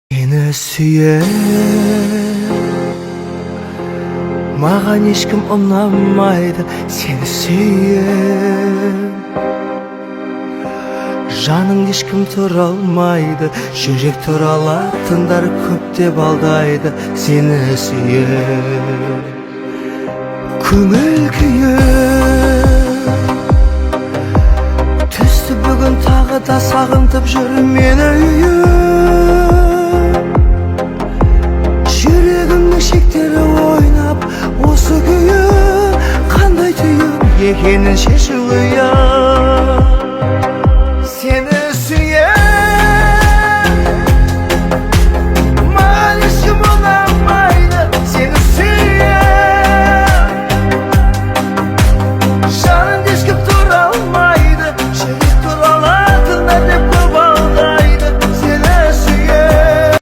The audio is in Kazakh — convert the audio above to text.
Seni süyer, mağan ешкім ұнамайды. Seni süyer, жаның ешкім тұра алмайды. Жүрек туралатындар көп деп алдайды. Seni süyer, көңіл күйер, түсті бүгін тағы да сағынтып жүр мені үйір. Жүрегімнің шектері ойнап, осы күйі қандай түйін екенін шешу ұят.